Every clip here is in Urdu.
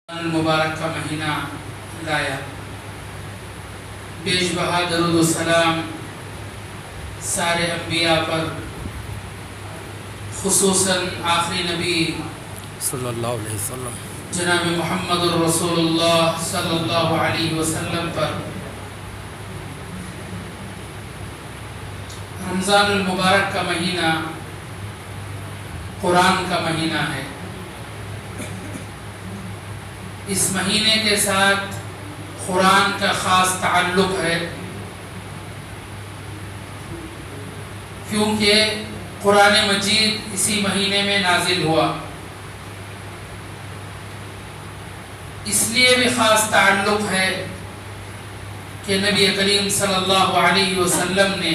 المبارک کا مہینہ لایا، بیش بہا درود و سلام سارے انبیاء پر، خصوصاً آخری نبی صلی اللہ علیہ وسلم جناب محمد الرسول اللہ صلی اللہ علیہ وسلم پر۔ رمضان المبارک کا مہینہ قرآن کا مہینہ ہے۔ اس مہینے کے ساتھ قرآن کا خاص تعلق ہے، کیونکہ قرآن مجید اسی مہینے میں نازل ہوا، اس لیے بھی خاص تعلق ہے کہ نبی کریم صلی اللہ علیہ وسلم نے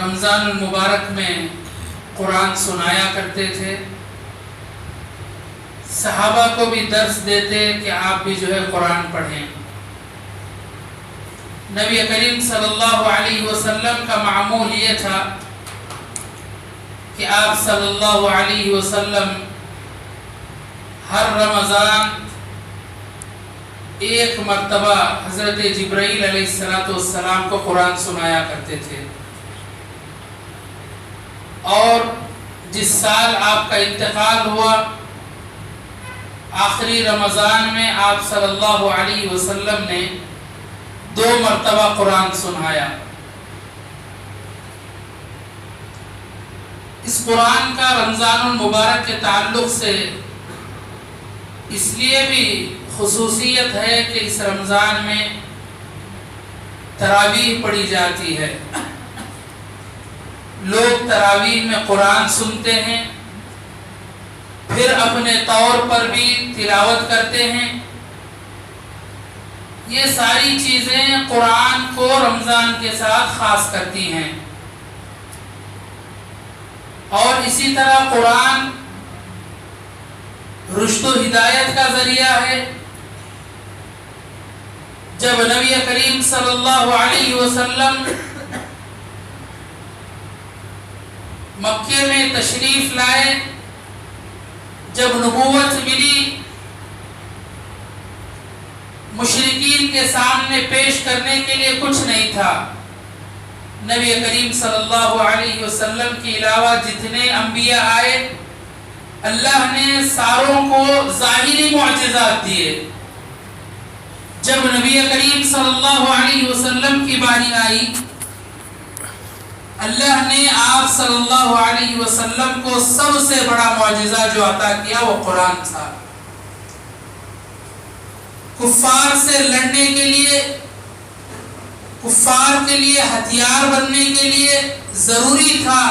رمضان المبارک میں قرآن سنایا کرتے تھے، صحابہ کو بھی درس دیتے کہ آپ بھی جو ہے قرآن پڑھیں۔ نبی کریم صلی اللہ علیہ وسلم کا معمول یہ تھا کہ آپ صلی اللہ علیہ وسلم ہر رمضان ایک مرتبہ حضرت جبرائیل علیہ السلام کو قرآن سنایا کرتے تھے، اور جس سال آپ کا انتقال ہوا آخری رمضان میں آپ صلی اللہ علیہ وسلم نے 2 مرتبہ قرآن سنایا۔ اس قرآن کا رمضان المبارک کے تعلق سے اس لیے بھی خصوصیت ہے کہ اس رمضان میں تراویح پڑھی جاتی ہے، لوگ تراویح میں قرآن سنتے ہیں، پھر اپنے طور پر بھی تلاوت کرتے ہیں۔ یہ ساری چیزیں قرآن کو رمضان کے ساتھ خاص کرتی ہیں، اور اسی طرح قرآن رشد و ہدایت کا ذریعہ ہے۔ جب نبی کریم صلی اللہ علیہ وسلم مکے میں تشریف لائے، جب نبوت ملی، مشرکین کے سامنے پیش کرنے کے لیے کچھ نہیں تھا۔ نبی کریم صلی اللہ علیہ وسلم کے علاوہ جتنے انبیاء آئے، اللہ نے ساروں کو ظاہری معجزات دیے۔ جب نبی کریم صلی اللہ علیہ وسلم کی باری آئی، اللہ نے آپ صلی اللہ علیہ وسلم کو سب سے بڑا معجزہ جو عطا کیا وہ قرآن تھا۔ کفار سے لڑنے کے لیے، کفار کے لیے ہتھیار بننے کے لیے ضروری تھا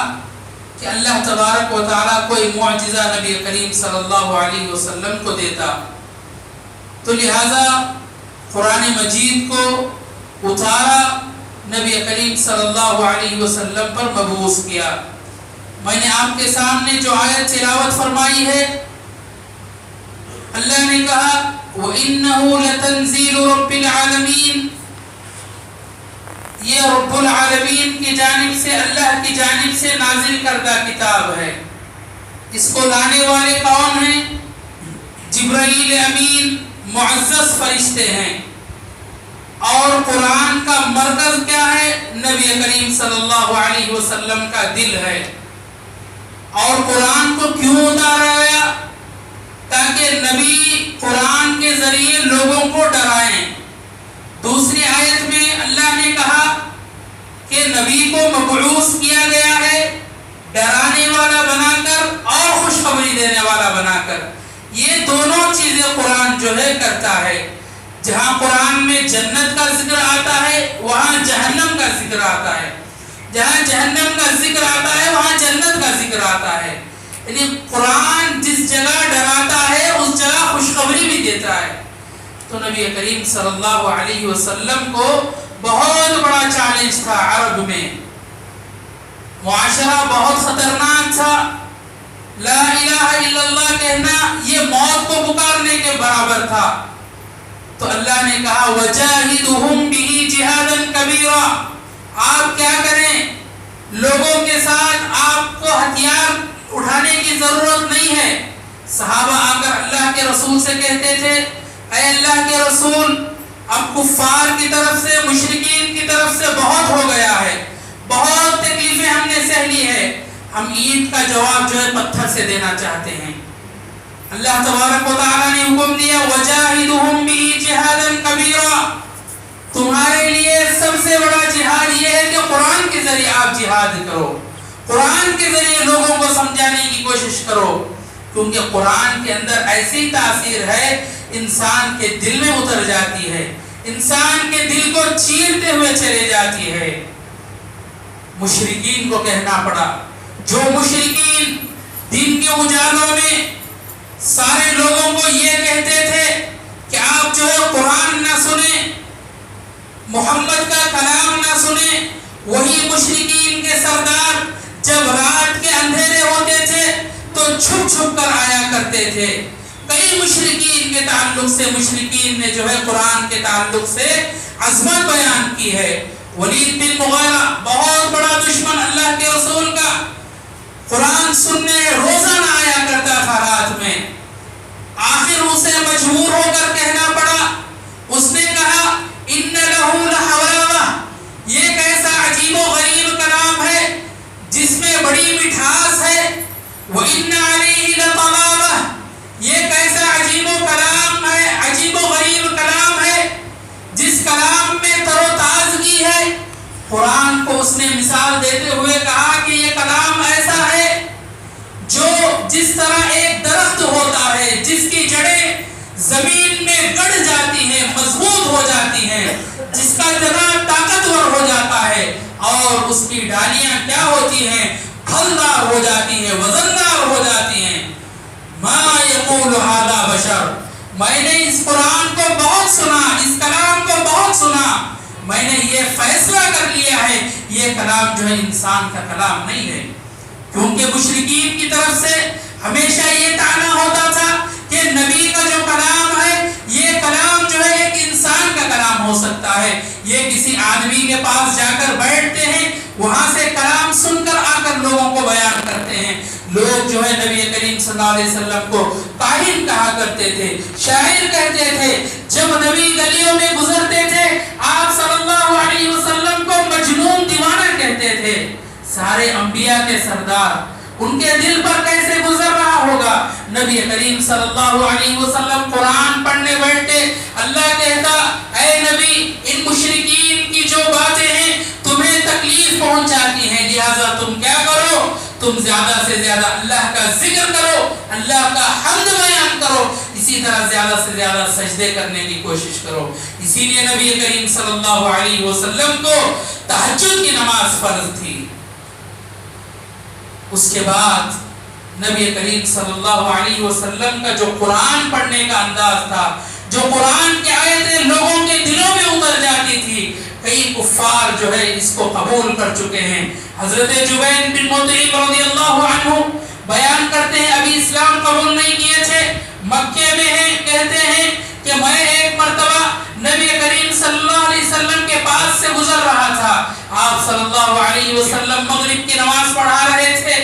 کہ اللہ تبارک و تعالیٰ کوئی معجزہ نبی کریم صلی اللہ علیہ وسلم کو دیتا، تو لہذا قرآن مجید کو اتارا، نبی کریم صلی اللہ علیہ وسلم پر مبعوث کیا۔ میں نے آپ کے سامنے جو آیت تلاوت فرمائی ہے، اللہ نے کہا وَإِنَّهُ لَتَنزِيلُ رَبِّ الْعَالَمِينَ، یہ رب العالمین کی جانب سے، اللہ کی جانب سے نازل کردہ کتاب ہے۔ اس کو لانے والے کون ہیں؟ جبرائیل امین، معزز فرشتے ہیں۔ اور قرآن کا مرکز کیا ہے؟ نبی کریم صلی اللہ علیہ وسلم کا دل ہے۔ اور قرآن کو کیوں اتارا گیا؟ تاکہ نبی قرآن کے ذریعے لوگوں کو ڈرائیں۔ دوسری آیت میں اللہ نے کہا کہ نبی کو مبعوث کیا گیا ہے ڈرانے والا بنا کر اور خوشخبری دینے والا بنا کر۔ یہ دونوں چیزیں قرآن جو ہے کرتا ہے۔ جہاں قرآن میں جنت کا ذکر آتا ہے وہاں جہنم کا ذکر آتا ہے، جہاں جہنم کا ذکر آتا ہے وہاں جنت کا ذکر آتا ہے۔ یعنی قرآن جس جگہ ڈراتا ہے اس جگہ خوشخبری بھی دیتا ہے۔ تو نبی کریم صلی اللہ علیہ وسلم کو بہت بڑا چیلنج تھا، عرب میں معاشرہ بہت خطرناک تھا، لا الہ الا اللہ کہنا یہ موت کو پکارنے کے برابر تھا۔ تو اللہ نے کہا وَجَاهِدُهُمْ بِهِ جِهَادًا كَبِيرًا، آپ کیا کریں، لوگوں کے ساتھ آپ کو ہتھیار اٹھانے کی ضرورت نہیں ہے، صحابہ آ کر اللہ کے رسول سے کہتے تھے اے اللہ کے رسول اب کفار کی طرف سے مشرکین کی طرف سے بہت ہو گیا ہے، بہت تکلیفیں ہم نے سہ لی ہے، ہم عید کا جواب جو ہے پتھر سے دینا چاہتے ہیں۔ اللہ تبارک و تعالیٰ نے حکم دیا وَجَاهِدُهُمْ بِهِ جِهَادًا كَبِيرًا، تمہارے لیے سب سے بڑا جہاد یہ ہے کہ قرآن کے ذریعے آپ جہاد کرو، قرآن کے ذریعے لوگوں کو سمجھانے کی کوشش کرو، کیونکہ قرآن کے اندر ایسی تاثیر ہے انسان کے دل میں اتر جاتی ہے، انسان کے دل کو چیرتے ہوئے چلے جاتی ہے۔ مشرکین کو کہنا پڑا، جو مشرکین دن کے اجالوں میں سارے لوگوں کو یہ کہتے تھے کہ آپ جو ہے قرآن نہ سنیں، محمد کا کلام نہ سنیں، وہی مشرکین کے سردار جب رات کے اندھیرے ہوتے تھے تو چھپ چھپ کر آیا کرتے تھے۔ کئی مشرکین کے تعلق سے مشرکین نے جو ہے قرآن کے تعلق سے عظمت بیان کی ہے۔ ولید بن مغیرہ بہت بڑا دشمن اللہ کے رسول کا، قرآن سننے روزانہ آیا کرتا تھا رات میں، آخر اسے مجبور ہو کر کہنا پڑا، اس نے کہا ان لہو لحلاوہ، یہ کیسا عجیب و غریب کلام ہے جس میں بڑی مٹھاس ہے، وَإِنَّ عَلَيْهِ لَطَلَابَةً، یہ کیسا عجیب و کلام ہے، عجیب و غریب کلام ہے جس کلام میں تر و تازگی ہے۔ قرآن کو اس نے مثال دیتے ہوئے کہا کہ یہ کلام ایسا ہے جو جس طرح ایک درخت ہوتا ہے جس کی جڑیں زمین میں گڑ جاتی ہیں، مضبوط ہو جاتی ہیں، جس کا تنا طاقتور ہو جاتا ہے اور اس کی ڈالیاں کیا ہوتی ہیں، پھلدار ہو جاتی ہیں، وزندار ہو جاتی ہیں۔ ما یقول ھذا بشر، میں نے اس قرآن کو بہت سنا، اس کلام کو بہت سنا، میں نے یہ فیصلہ کر لیا ہے یہ کلام جو ہے انسان کا کلام نہیں ہے۔ کیونکہ مشرکین کی طرف سے ہمیشہ یہ طعنہ ہوتا تھا کہ نبی کا جو کلام ہے یہ کلام جو ہے ایک انسان کا کلام ہو سکتا ہے، یہ کسی آدمی کے پاس جا کر بیٹھتے ہیں، وہاں سے کلام سن کر آ کر لوگوں کو بیان کرتے ہیں۔ لوگ جو ہے نبی کریم صلی اللہ علیہ وسلم کو کاہن کہا کرتے تھے، شاعر کہتے تھے، جب نبی گلیوں میں گزرتے تھے آپ صلی اللہ علیہ وسلم کو مجنون دیوانہ کہتے تھے۔ سارے انبیاء کے سردار، ان کے دل پر کیسے گزر رہا ہوگا؟ نبی کریم صلی اللہ علیہ وسلم قرآن پڑھنے بیٹھتے، اللہ کہتا اے نبی ان مشرکین کی جو باتیں ہیں تمہیں تکلیف پہنچاتی ہیں، لہذا تم کیا کرو، تم زیادہ سے زیادہ اللہ کا ذکر کرو، اللہ کا حمد بیان کرو، اسی طرح زیادہ سے زیادہ سجدے کرنے کی کوشش کرو۔ اسی لیے نبی کریم صلی اللہ علیہ وسلم کو تہجد کی نماز فرض تھی۔ اس کے بعد نبی کریم صلی اللہ علیہ وسلم کا جو قرآن پڑھنے کا انداز تھا، جو قرآن کی آیتیں لوگوں کے دلوں میں اتر جاتی تھی، کئی کفار جو ہے اس کو قبول کر چکے ہیں۔ حضرت جبیر بن مطعم رضی اللہ عنہ بیان کرتے ہیں ابھی اسلام قبول نہیں کیے تھے، مکے میں ہیں، کہتے ہیں کہ میں ایک مرتبہ نبی کریم صلی اللہ علیہ وسلم کے پاس سے گزر رہا تھا، آپ صلی اللہ علیہ وسلم مغرب کی نماز پڑھا رہے تھے،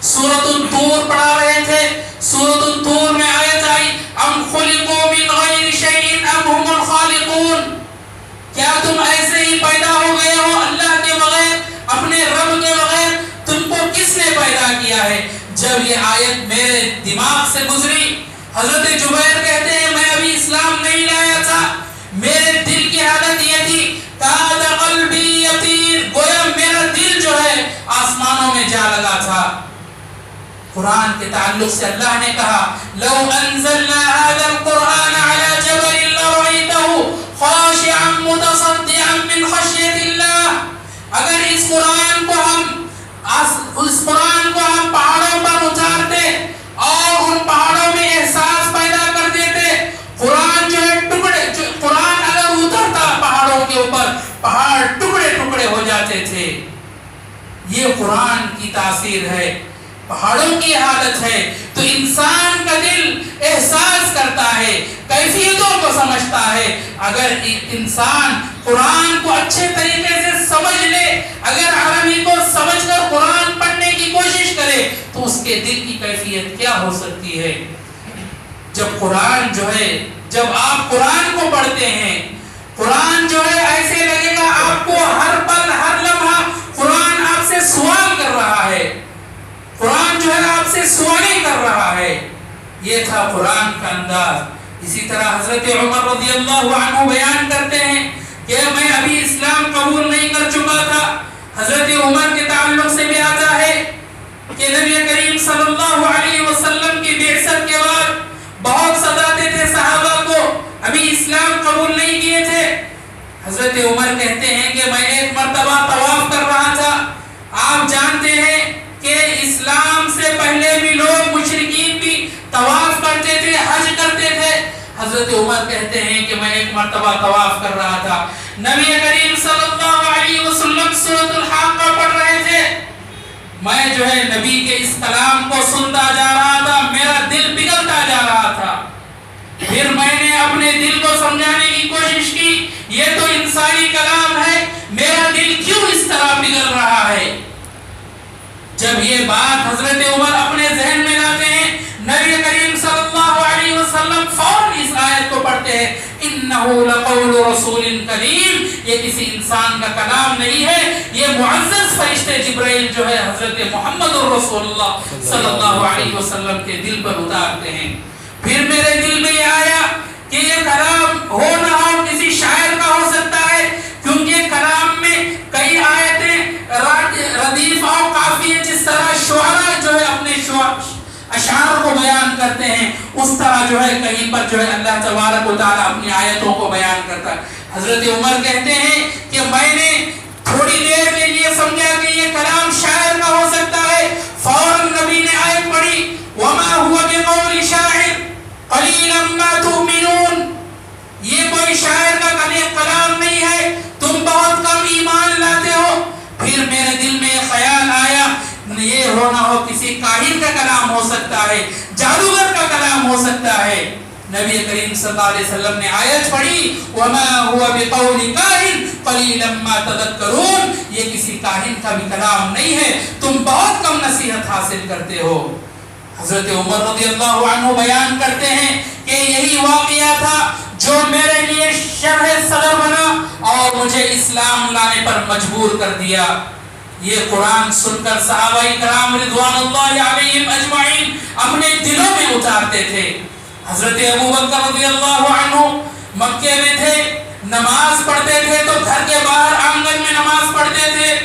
سورۃ الطور پڑھا رہے تھے، سورۃ الطور میں آیت آئی ام خلقوا من غیر شیء ام هم الخالقون، کیا تم ایسے ہی پیدا ہو گئے ہو اللہ کے بغیر، اپنے رب کے بغیر، تم کو کس نے پیدا کیا ہے؟ جب یہ آیت میرے دماغ سے گزری، حضرت جبیر کہتے ہیں میں ابھی اسلام نہیں لایا تھا، میرے دل کی حالت یہ تھی کاد قلبی یطیر، گویا میرا دل جو ہے آسمانوں میں جا لگا تھا۔ قرآن کے تعلق سے اللہ نے کہا لو انزلنا هذا القرآن على جبل لرأيته خاشعا متصدعا من خشية الله، اگر اس قرآن کو ہم پہاڑوں پر اتارتے اور ان پہاڑوں میں احساس پیدا کر دیتے، قرآن جو ہے قرآن اگر اترتا پہاڑوں کے اوپر، پہاڑ ٹکڑے ٹکڑے ہو جاتے تھے۔ یہ قرآن کی تاثیر ہے، پہاڑوں کی حالت ہے۔ تو انسان کا دل احساس کرتا ہے، کیفیتوں کو سمجھتا ہے۔ اگر انسان قرآن کو اچھے طریقے سے سمجھ لے، اگر عربی کو سمجھ کر قرآن پڑھنے کی کوشش کرے تو اس کے دل کی کیفیت کیا ہو سکتی ہے؟ جب قرآن جو ہے، جب آپ قرآن کو پڑھتے ہیں، قرآن جو ہے ایسے لگے گا آپ کو ہر پل ہر لمحہ قرآن آپ سے سوال کر رہا ہے، قرآن جو ہے آپ سے سوالیں کر رہا ہے. یہ تھا قرآن کا انداز. اسی طرح حضرت عمر رضی اللہ عنہ بیان کرتے ہیں کہ میں ابھی اسلام قبول نہیں کر چکا تھا. حضرت عمر کے تعلق سے بھی آتا ہے کہ نبی کریم صلی اللہ علیہ وسلم کی بعثت کے بعد بہت ستاتے تھے صحابہ کو، ابھی اسلام قبول نہیں کیے تھے. حضرت عمر کہتے ہیں کہ میں ایک مرتبہ طواف کر رہا تھا. آپ جانتے ہیں کہ اسلام سے پہلے بھی لوگ مشرکین بھی طواف کرتے تھے، حج کرتے تھے. حضرت عمر کہتے ہیں کہ میں ایک مرتبہ طواف کر رہا تھا، نبی کریم صلی اللہ علیہ وسلم سورۃ الحاقہ پڑھ رہے تھے. میں جو ہے نبی کے اس کلام کو سنتا جا رہا تھا، میرا دل پگھلتا جا رہا تھا. پھر میں نے اپنے دل کو سمجھانے کی کوشش کی، یہ تو انسانی کلام ہے، میرا دل کیوں اس طرح پگھل رہا ہے. جب یہ بات حضرت عمر اپنے ذہن میں لاتے ہیں، نبی کریم صلی اللہ علیہ وسلم فوراً اس آیت کو پڑھتے ہیں، انہو لقول رسول کریم. یہ کسی انسان کا کلام نہیں ہے، یہ معزز فرشتے جبرائیل جو ہے حضرت محمد رسول اللہ صلی اللہ علیہ وسلم کے دل پر اتارتے ہیں. پھر میرے دل میں یہ آیا کہ یہ کلام ہو نہ ہو کسی شاعر کا ہو سکتا ہے، کیونکہ کلام میں کئی آیتیں ردیف اور قافیہ، جس طرح شعراء جو ہے اپنے اشعار کو بیان کرتے ہیں، اس طرح جو ہے کہیں پر جو ہے اللہ تبارک و تعالیٰ اپنی آیتوں کو بیان کرتا ہے. حضرت عمر کہتے ہیں کہ میں نے تھوڑی دیر کے لیے سمجھا کہ یہ کلام شاعر کا ہو سکتا ہے. فوراً نبی نے آیت پڑھی، وما هو بقول شاعر قلیلا ما تؤمنون. یہ کوئی شاعر کا کلام نہیں ہے، تم بہت کم ایمان لاتے ہو. پھر میرے دل میں یہ خیال آیا، یہ ہونا ہو کسی کاہن کا کلام ہو سکتا ہے، جادوگر کا کلام ہو سکتا ہے. نبی کریم صلی اللہ علیہ وسلم نے آیت پڑھی، وما هو بقول کاہن قلیلا ما تذکرون. یہ کسی کاہن کا بھی کلام نہیں ہے، تم بہت کم نصیحت حاصل کرتے ہو. حضرت عمر رضی اللہ عنہ بیان کرتے ہیں کہ یہی واقعہ تھا جو میرے لیے شرح صدر بنا اور مجھے اسلام لانے پر مجبور کر دیا. یہ قرآن سن کر صحابہ کرام رضوان اللہ علیہم اجمعین اپنے دلوں میں اتارتے تھے. حضرت ابوبکر رضی اللہ عنہ مکے میں تھے، نماز پڑھتے تھے تو گھر کے باہر آنگن میں نماز پڑھتے تھے.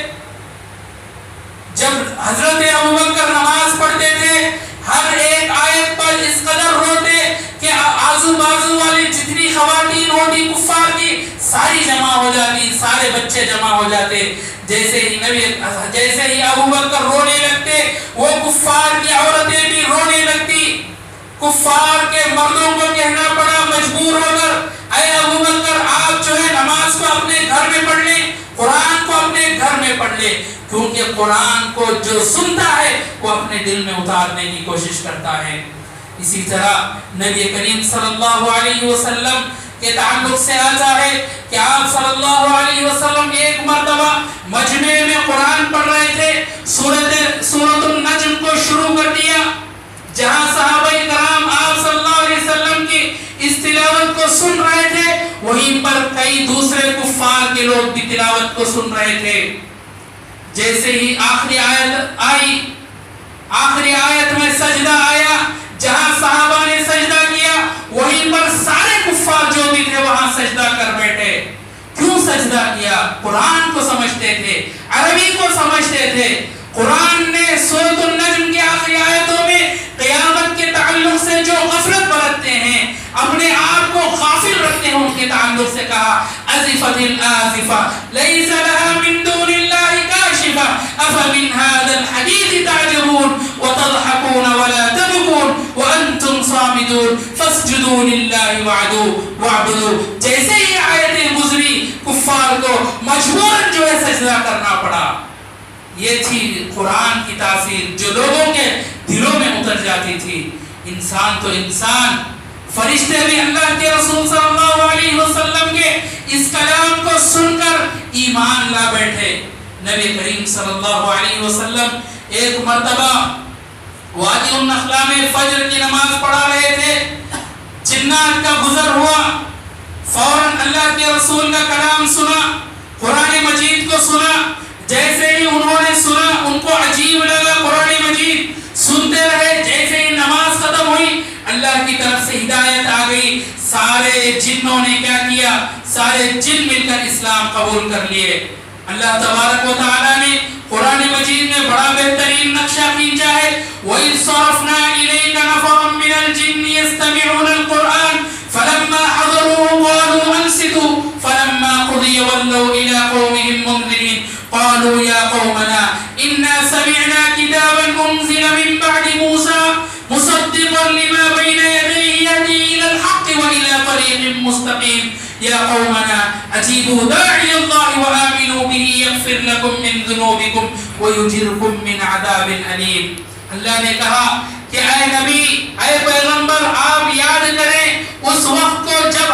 جب حضرت ابوبکر نماز پڑھتے تھے، ہر ایک آیت پر اس قدر روتے کہ آزو بازو والی جتنی خواتین ہوتی کفار کی ساری جمع ہو جاتی، سارے بچے جمع ہو جاتے. جیسے ہی ابوبکر رونے لگتے، وہ کفار کی عورتیں بھی رونے لگتی. کفار کے مردوں کو کہنا پڑا مجبور ہو کر، اے ابوبکر آپ جو ہے نماز کو اپنے گھر میں پڑھ لیں، قرآن کو اپنے گھر میں پڑھ لیں. کیونکہ قرآن کو جو سنتا ہے وہ اپنے دل میں اتارنے کی کوشش کرتا ہے. اسی طرح نبی کریم صلی اللہ علیہ وسلم کے تعلق سے آتا ہے کہ آپ صلی اللہ علیہ وسلم ایک مرتبہ مجمع میں قرآن پڑھ رہے تھے. سورۃ النجم کو شروع کر دیا، جہاں صحابہ کرام آپ صلی اللہ علیہ وسلم کی اس تلاوت کو سن رہے تھے، وہیں پر کئی دوسرے کفار کے لوگ بھی تلاوت کو سن رہے تھے. جیسے ہی آخری آیت آئی، آخری آیت میں سجدہ آیا، جہاں صحابہ نے سجدہ کیا وہیں پر سارے کفار جو بھی تھے وہاں سجدہ کر بیٹھے. کیوں سجدہ کیا؟ قرآن کو سمجھتے تھے، عربی کو سمجھتے تھے. قرآن نے سورۃ النجم کی آخری آیتوں میں قیامت کے تعلق سے جو غفلت برتتے ہیں، اپنے آپ کو غافل رکھتے ہیں، ان کے تعلق سے کہا ازفت الازفہ لیس لها من دون اللہ کاشفہ افمن هذا الحدیث تعجبون وتضحكون ولا تبكون وانتم صامدون فاسجدوا للہ واعبدوا. جیسے ہی آیتیں گزری کفار کو مجبوراً جو ہے سجدہ کرنا پڑا. یہ تھی قرآن کی تاثیر جو لوگوں کے دلوں میں اتر جاتی تھی. انسان تو انسان، فرشتے بھی اللہ کے رسول صلی اللہ علیہ وسلم کے اس کلام کو سن کر ایمان لا بیٹھے. نبی کریم صلی اللہ علیہ وسلم ایک مرتبہ وادی النخلا میں فجر کی نماز پڑھا رہے تھے. جنات کا گزر ہوا، فوراً اللہ کے رسول کا کلام سنا، قرآن مجید کو سنا. جیسے ہی انہوں نے سنا ان کو عجیب لگا قرآن مجید، سنتے رہے. جیسے ہی نماز ختم ہوئی اللہ کی طرف سے ہدایت آ گئی. سارے جنوں نے کیا کیا؟ سارے جن مل کر اسلام قبول کر لیے. اللہ تبارک و تعالیٰ نے قرآن مجید میں بڑا بہترین نقشہ کھینچا ہے. وَإِذْ صَرَفْنَا إِلَيْكَ نَفَرًا مِنَ الْجِنِّ يَسْتَمِعُونَ الْقُرْآنَ فَلَمَّا حَضَرُوهُ قَالُوا أَنصِتُوا فَلَمَّا قُضِيَ وَلَّوْا إِلَىٰ قَوْمِهِمْ مُنذِرِينَ قَالُوا يَا قَوْمَنَا إِنَّا سَمِعْنَا كِتَابًا أُنزِلَ مِن بَعْدِ مُوسَىٰ مُصَدِّقًا لِمَا بَيْنَ يَدَيْهِ يَهْدِي إِلَى الْحَقِّ وَإِلَىٰ طَرِيقٍ مُّسْتَقِيمٍ يَا قَوْمَنَا أَجِيبُوا دَاعِيَ اللَّهِ وَآمِنُوا بِهِ يَغْفِرْ لَكُم مِّن ذُنُوبِكُمْ وَيُجِرْكُم مِّنْ عَذَابٍ أَلِيمٍ. اللہ نے کہا کہ اے نبی، اے پیغمبر، آپ یاد کریں اس وقت کو جب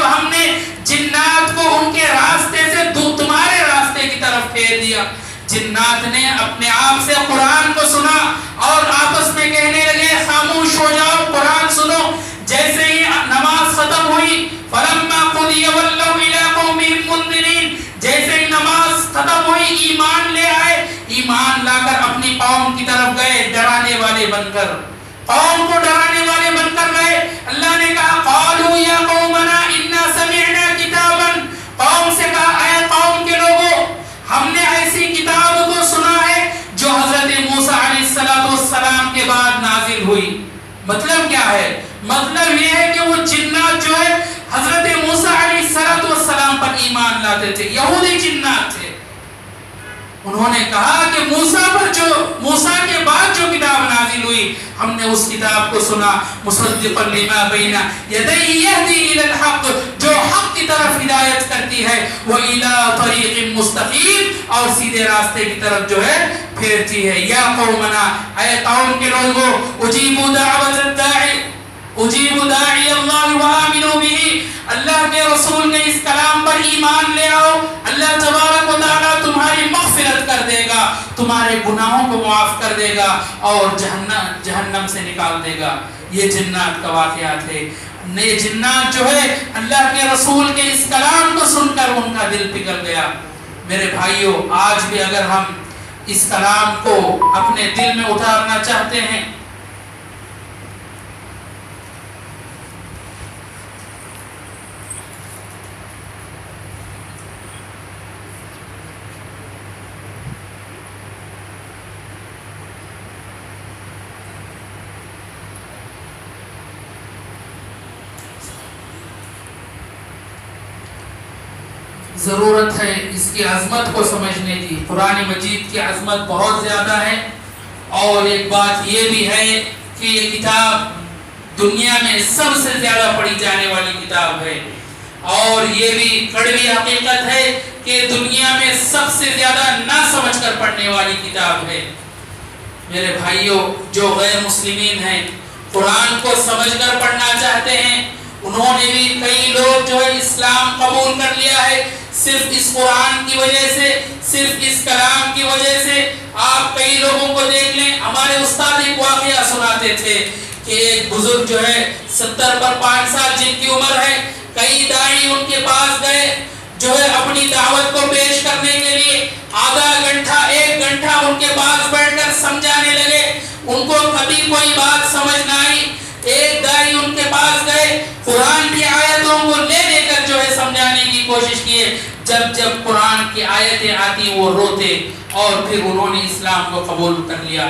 ہم نے جنات کو ان کے راستے سے تمہارے راستے کی طرف پھیر دیا. جنات نے اپنے آپ سے قرآن کو سنا اور آپس میں کہنے لگے خاموش ہو جاؤ، قرآن سنو. جیسے ہی نماز ختم ہوئی فلما قضی ولوا الی قومہم منذرین، جیسے ہی نماز ختم ہوئی ایمان لے آئے، ایمان لا کر اپنی قوم کی طرف گئے ڈرانے والے بن کر، قوم کو ڈرانے والے بن کر گئے. اللہ نے کہا قالوا یا قومنا انا سمعنا کتابا، قوم سے کہا اے قوم کے لوگوں، ہم نے ایسی کتاب کو سنا ہے جو حضرت موسیٰ علیہ السلام کے بعد نازل ہوئی. مطلب کیا ہے؟ مطلب یہ ہے کہ وہ جنات جو ہے حضرت موسیٰ علیہ السلام پر ایمان لاتے تھے، یہودی جنات تھے. انہوں نے کہا کہ موسیٰ کے بعد جو کتاب نازل ہوئی ہم نے اس کتاب کو سنا، مصدقا لما بین یدیہ یہدی الی الحق، جو حق کی طرف ہدایت کرتی ہے، وإلی طریق مستقیم، اور سیدھے راستے کی طرف جو ہے پھیرتی ہے. یا قومنا، اے قوم کے لوگوں، اجیبوا دعوت الداعی اللہ وآمنوا بہ، اللہ کے رسول کے اس کلام پر ایمان لے آؤ. اللہ تبارک و تعالیٰ تمہاری مغفرت کر دے گا، تمہارے گناہوں کو معاف کر دے گا اور جہنم سے نکال دے گا. یہ جنات کا واقعات ہے. یہ جنات جو ہے اللہ کے رسول کے اس کلام کو سن کر ان کا دل پگھل گیا. میرے بھائیوں، آج بھی اگر ہم اس کلام کو اپنے دل میں اتارنا چاہتے ہیں، ضرورت ہے اس کی عظمت کو سمجھنے کی. قرآن مجید کی عظمت بہت زیادہ ہے. اور ایک بات یہ بھی ہے کہ یہ کتاب دنیا میں سب سے زیادہ پڑھی جانے والی کتاب ہے، اور یہ بھی کڑوی حقیقت ہے کہ دنیا میں سب سے زیادہ نہ سمجھ کر پڑھنے والی کتاب ہے. میرے بھائیوں، جو غیر مسلمین ہیں قرآن کو سمجھ کر پڑھنا چاہتے ہیں، انہوں نے بھی کئی لوگ جو ہے اسلام قبول کر لیا ہے صرف اس قرآن کی وجہ سے، صرف اس کلام کی وجہ سے. آپ کئی لوگوں کو دیکھ لیں، ہمارے استاد ایک واقعہ سناتے تھے کہ ایک بزرگ جو ہے 70 پر 5 سال جن کی عمر ہے، کئی داعی ان کے پاس گئے جو ہے اپنی دعوت کو پیش کرنے کے لیے. آدھا گھنٹہ 1 گھنٹہ ان کے پاس بیٹھ کر سمجھانے لگے، ان کو کبھی کوئی بات سمجھ نہ آئی. ایک داعی ان کے پاس گئے، قرآن کی آیتوں کو لے کر جو ہے سمجھانے کی کوشش کیے. جب قرآن کی آیتیں آتی وہ روتے، اور پھر انہوں نے اسلام کو قبول کر لیا.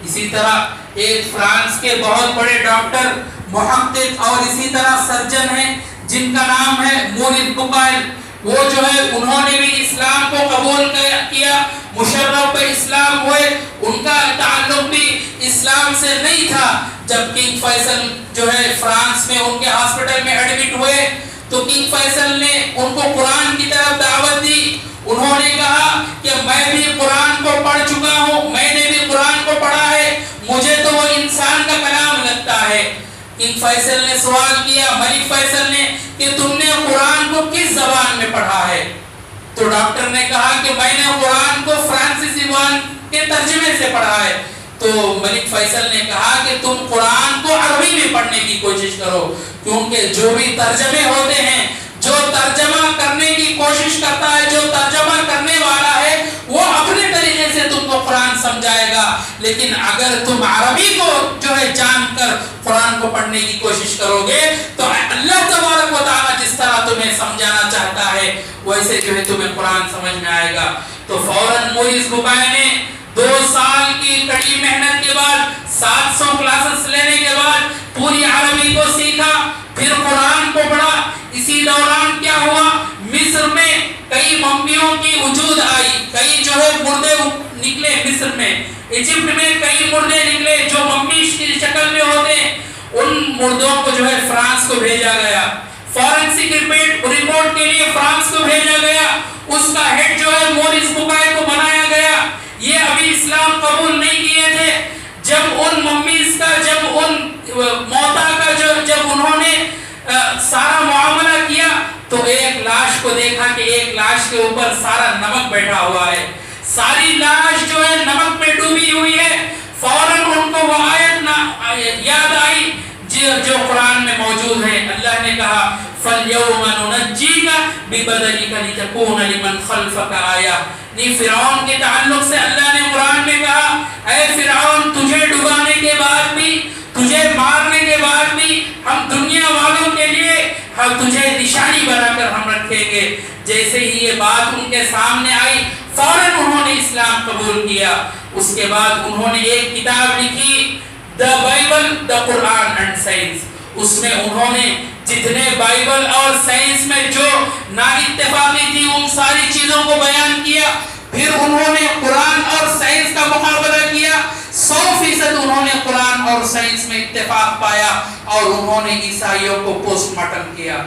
اسی طرح ایک فرانس کے بہت بڑے ڈاکٹر، محقق اور اسی طرح سرجن ہیں جن کا نام ہے مورد بکائل. وہ جو ہے انہوں نے بھی اسلام کو قبول کیا، مشرف پہ اسلام ہوئے. ان کا تعلق بھی اسلام سے نہیں تھا. جب کنگ فیصل جو ہے فرانس میں ان کے ہاسپٹل میں ایڈمٹ ہوئے تو کنگ فیصل نے ان کو قرآن کی طرف دعوت دی. انہوں نے کہا کہ میں بھی قرآن کو پڑھ چکا ہوں، میں نے بھی قرآن کو پڑھا ہے، مجھے تو وہ انسان کا کلام لگتا ہے. کنگ فیصل نے سوال کیا، ملک فیصل نے، کہ تم نے قرآن کو کس زبان میں پڑھا ہے؟ تو ڈاکٹر نے کہا کہ میں نے قرآن کو فرانسیسی زبان کے ترجمے سے پڑھا ہے. تو ملک فیصل نے کہا کہ تم قرآن کو عربی میں پڑھنے کی کوشش کرو، کیونکہ جو بھی ترجمے ہوتے ہیں، جو ترجمہ کرنے کی کوشش کرتا ہے، جو ترجمہ کرنے والا ہے، وہ اپنے طریقے سے تم کو قرآن سمجھائے گا، لیکن اگر تم عربی کو جو ہے جان کر قرآن کو پڑھنے کی کوشش کرو گے تو اللہ تبارک و تعالیٰ جس طرح تمہیں سمجھانا چاہتا ہے ویسے جو ہے تمہیں قرآن سمجھ میں آئے گا۔ تو فوراً مورس بکائے نے 2 سال کی کڑی محنت کے بعد 700 کلاسز لینے کے بعد پوری عربی کو سیکھا، پھر قرآن کو پڑھا۔ اسی دوران کیا ہوا، مصر میں کئی ممیوں کی وجود آئی، کئی جو ہے مردے نکلے مصر میں، ایجپٹ میں کئی مردے نکلے جو ممی کی شکل میں ہوتے ہیں، ان مردوں کو جو ہے فرانس کو بھیجا گیا، فورنسک رپورٹ کے لیے فرانس کو بھیجا گیا، اس کا ہیڈ جو ہے مورس بکائے کو بنایا گیا۔ یہ ابھی اسلام قبول نہیں کیے تھے۔ جب ان ممیز کا، جب ان موتا کا جب انہوں نے سارا معاملہ کیا تو ایک لاش کو دیکھا کہ ایک لاش کے اوپر سارا نمک بیٹھا ہوا ہے، ساری لاش جو ہے نمک میں ڈوبی ہوئی ہے۔ فوراً ان کو وہ آیت یاد آئی جو قرآن میں موجود ہے۔ اللہ نے کہا فَالْيَوْمَ نُنَجِّيكَ بِبَدَنِكَ لِتَكُونَ لِمَنْ خَلْفَكَ آیَةً۔ فرعون کے تعلق سے اللہ نے قرآن میں کہا اے فرعون، تجھے ڈبانے کے بعد بھی، تجھے مارنے کے بعد بھی ہم دنیا والوں کے لیے ہم تجھے نشانی بنا کر ہم رکھیں گے۔ جیسے ہی یہ بات ان کے سامنے آئی فوراً انہوں نے اسلام قبول کیا۔ اس کے بعد انہوں نے ایک کتاب لکھی، the Bible the Quran and science. اس میں انہوں نے جتنے بائبل اور سائنس میں جو نا اتفاقی تھی ان ساری چیزوں کو بیان کیا۔ پھر انہوں نے قرآن اور سائنس کا مقابلہ کیا، 100% انہوں نے قرآن اور سائنس میں اتفاق پایا اور انہوں نے عیسائیوں کو پوسٹ مارٹم کیا۔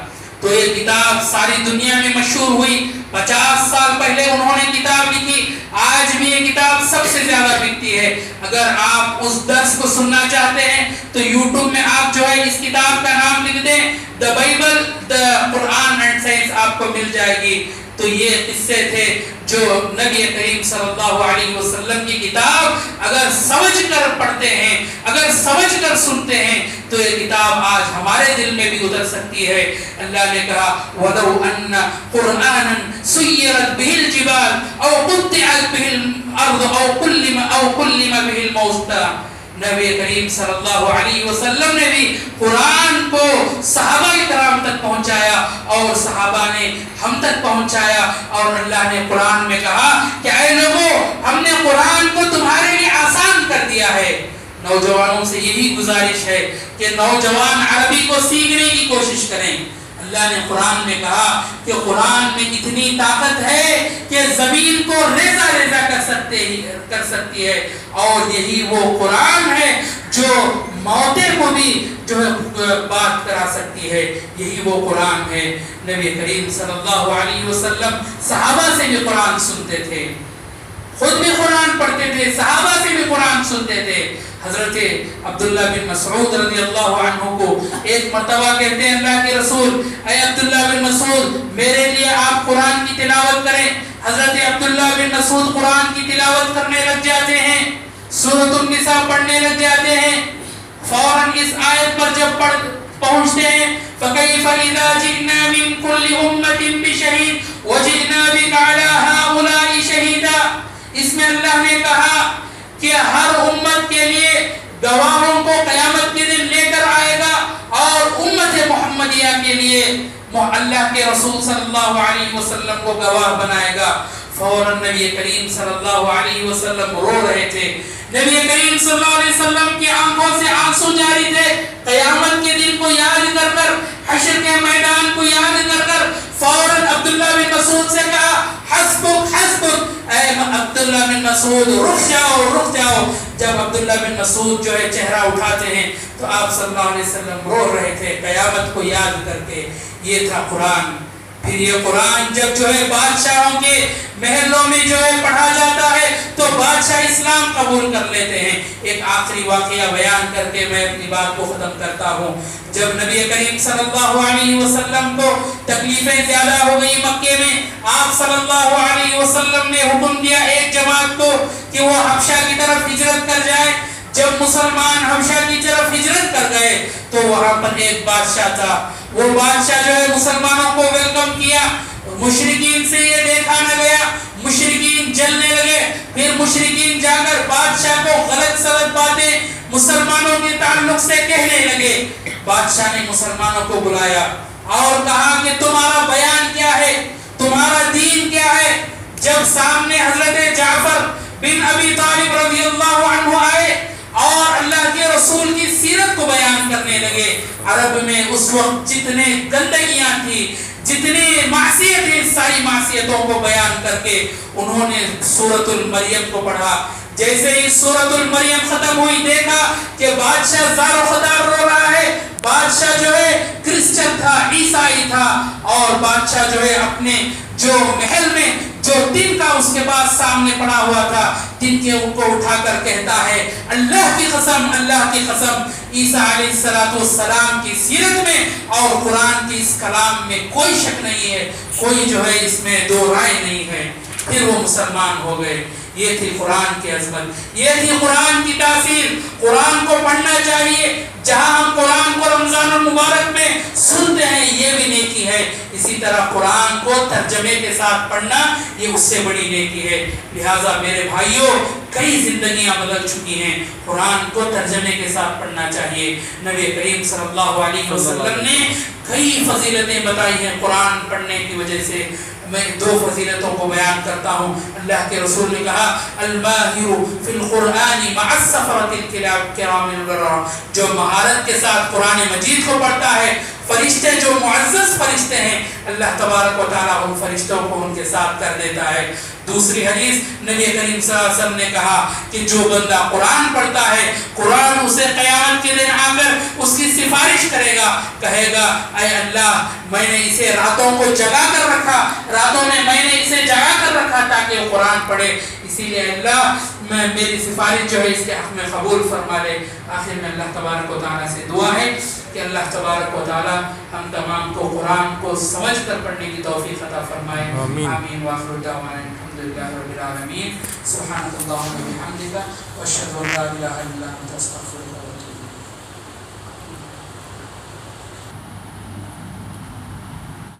تو یہ کتاب ساری دنیا میں مشہور ہوئی۔ 50 سال پہلے انہوں نے کتاب لکھی، آج بھی یہ کتاب سب سے زیادہ بکتی ہے۔ اگر آپ اس درس کو سننا چاہتے ہیں تو یوٹیوب میں آپ جو ہے اس کتاب کا نام لکھ دیں، دا Bible the Quran and science, آپ کو مل جائے گی۔ تو یہ قصے تھے جو نبی کریم صلی اللہ علیہ وسلم کی کتاب اگر سمجھ کر پڑھتے ہیں، اگر سمجھ کر سنتے ہیں تو یہ کتاب آج ہمارے دل میں بھی اتر سکتی ہے۔ اللہ نے کہا وَلَوْ أَنَّ قُرْآنًا سُيِّرَتْ بِهِ الْجِبَالُ أَوْ قُطِّعَتْ بِهِ الْأَرْضُ أَوْ كُلِّمَ بِهِ الْمَوْتَىٰ۔ نبی کریم صلی اللہ علیہ وسلم نے بھی قرآن کو صحابہ کرام تک پہنچایا اور صحابہ نے ہم تک پہنچایا، اور اللہ نے قرآن میں کہا کہ اے لوگو، ہم نے قرآن کو تمہارے لیے آسان کر دیا ہے۔ نوجوانوں سے یہی گزارش ہے کہ نوجوان عربی کو سیکھنے کی کوشش کریں۔ اللہ نے قرآن میں کہا کہ قرآن میں اتنی طاقت ہے کہ زمین کو ریزہ ریزہ کر سکتی ہے، اور یہی وہ قرآن ہے جو موتیں کو بھی جو ہے بات کرا سکتی ہے، یہی وہ قرآن ہے۔ نبی کریم صلی اللہ علیہ وسلم صحابہ سے بھی قرآن سنتے تھے، خود بھی قرآن پڑھتے تھے، صحابہ سے بھی قرآن سنتے تھے۔ حضرت عبداللہ بن مسعود رضی اللہ عنہ کو ایک مرتبہ کہتے ہیں اللہ کے رسول اے عبداللہ بن مسعود، میرے لیے آپ قرآن کی تلاوت کریں۔ حضرت عبداللہ بن مسعود قرآن کی تلاوت کرنے لگ جاتے ہیں، سورۃ النساء پڑھنے لگ جاتے ہیں۔ فوراً اس آیت پر جب پہنچتے ہیں فَكَيْفَ إِذَا جِئْنَا مِن كُلِّ أُمَّةٍ بِشَهِيدٍ وَجِئْنَا بِكَ عَلَى هَؤُلَاءِ شَهِيدًا۔ اس میں اللہ نے کہا کہ ہر امت کے لیے گواہوں کو قیامت کے دن لے کر آئے گا، اور امت محمدیہ کے لیے اللہ کے رسول صلی اللہ علیہ وسلم کو گواہ بنائے گا۔ فوراً نبی کریم صلی اللہ علیہ وسلم رو رہے تھے، نبی کریم صلی اللہ علیہ وسلم کی آنکھوں سے آنسو جاری تھے، قیامت کے دن کو یاد کر حشر کے میدان کو یاد کر فوراً عبداللہ بن مسعود سے کہا حسبک حسبک، اے عبداللہ بن مسعود رک جاؤ رک جاؤ۔ جب عبداللہ بن مسعود جو ہے چہرہ اٹھاتے ہیں تو آپ صلی اللہ علیہ وسلم رو رہے تھے قیامت کو یاد کر کے۔ یہ تھا قرآن۔ پھر یہ قرآن جب جو ہے بادشاہوں کے محلوں میں جو ہے پڑھا جاتا ہے تو بادشاہ اسلام قبول کر لیتے ہیں۔ ایک آخری واقعہ بیان کر کے میں اپنی بات کو ختم کرتا ہوں۔ جب نبی کریم صلی اللہ علیہ وسلم کو تکلیفیں زیادہ ہو گئی مکے میں، آپ صلی اللہ علیہ وسلم نے حکم دیا ایک جماعت کو کہ وہ حبشہ کی طرف ہجرت کر جائے۔ جب مسلمان حبشہ کی طرف ہجرت کر گئے تو وہاں پر ایک بادشاہ تھا، وہ بادشاہ جو ہے مسلمانوں کو ویلکم کیا، مشرکین سے یہ دیکھا نہ گیا، مشرکین جلنے لگے، پھر مشرکین جا کر بادشاہ کو غلط سلط باتیں مسلمانوں کے تعلق سے کہنے لگے۔ بادشاہ نے مسلمانوں کو بلایا اور کہا کہ تمہارا بیان کیا ہے، تمہارا دین کیا ہے؟ جب سامنے حضرت جعفر بن ابی طالب رضی اللہ عنہ آئے اور اللہ کے رسول کی سیرت کو بیان کرنے لگے، عرب میں اس وقت جتنے گندگیاں تھی، جتنی معصیتیں، ساری معصیتوں کو بیان کر کے انہوں نے سورۃ المریم کو پڑھا۔ جیسے ہی سورۃ المریم ختم ہوئی، دیکھا کہ بادشاہ زار و خدار رو رہا ہے، بادشاہ جو ہے کرسچن تھا، عیسائی تھا، اور بادشاہ جو ہے اپنے جو محل میں جو تن کا اس کے پاس سامنے پڑا ہوا تھا، تن کے ان کو اٹھا کر کہتا ہے اللہ کی قسم، اللہ کی قسم، عیسیٰ علیہ السلام کی سیرت میں اور قرآن کی اس کلام میں کوئی شک نہیں ہے، کوئی جو ہے اس میں دو رائے نہیں ہے۔ پھر وہ مسلمان ہو گئے۔ یہ تھی قرآن کی عظمت، یہ تھی قرآن کی تاثیر۔ قرآن کو پڑھنا چاہیے، جہاں ہم قرآن کو رمضان المبارک میں سنتے ہیں یہ بھی نیکی ہے، اسی طرح قرآن کو ترجمے کے ساتھ پڑھنا یہ اس سے بڑی نیکی ہے۔ لہٰذا میرے بھائیوں، کئی زندگیاں بدل چکی ہیں، قرآن کو ترجمے کے ساتھ پڑھنا چاہیے۔ نبی کریم صلی اللہ علیہ وسلم نے کئی فضیلتیں بتائی ہیں قرآن پڑھنے کی وجہ سے۔ میں دو فضیلتوں کو بیان کرتا ہوں۔ اللہ کے رسول نے کہا الماہر فی القرآن مع السفرۃ الکرام البررہ، جو مہارت کے ساتھ قرآن مجید کو پڑھتا ہے، فرشتے جو معزز فرشتے ہیں، اللہ تبارک و تعالیٰ ان فرشتوں کو ان کے ساتھ کر دیتا ہے۔ دوسری حدیث نبی کریم صلی اللہ علیہ وسلم نے کہا کہ جو بندہ قرآن پڑھتا ہے، قرآن اسے قیامت کے دن آ کر اس کی سفارش کرے گا، کہے گا اے اللہ میں نے اسے راتوں کو جگا کر رکھا، راتوں میں میں نے اسے جگا کر رکھا تاکہ وہ قرآن پڑھے، اسی لیے اللہ میں میری سفارش جو ہے اس کے حق میں قبول فرما لے۔ آخر میں اللہ تبارک و تعالیٰ سے دعا ہے کہ اللہ تبارک و تعالیٰ ہم تمام کو قرآن کو سمجھ کر پڑھنے کی توفیق عطا فرمائے۔ آمین وآخر دعوانا الحمدللہ رب العالمین۔ سبحانک اللہم و بحمدک، واشہد ان لا الہ الا انت، استغفرک۔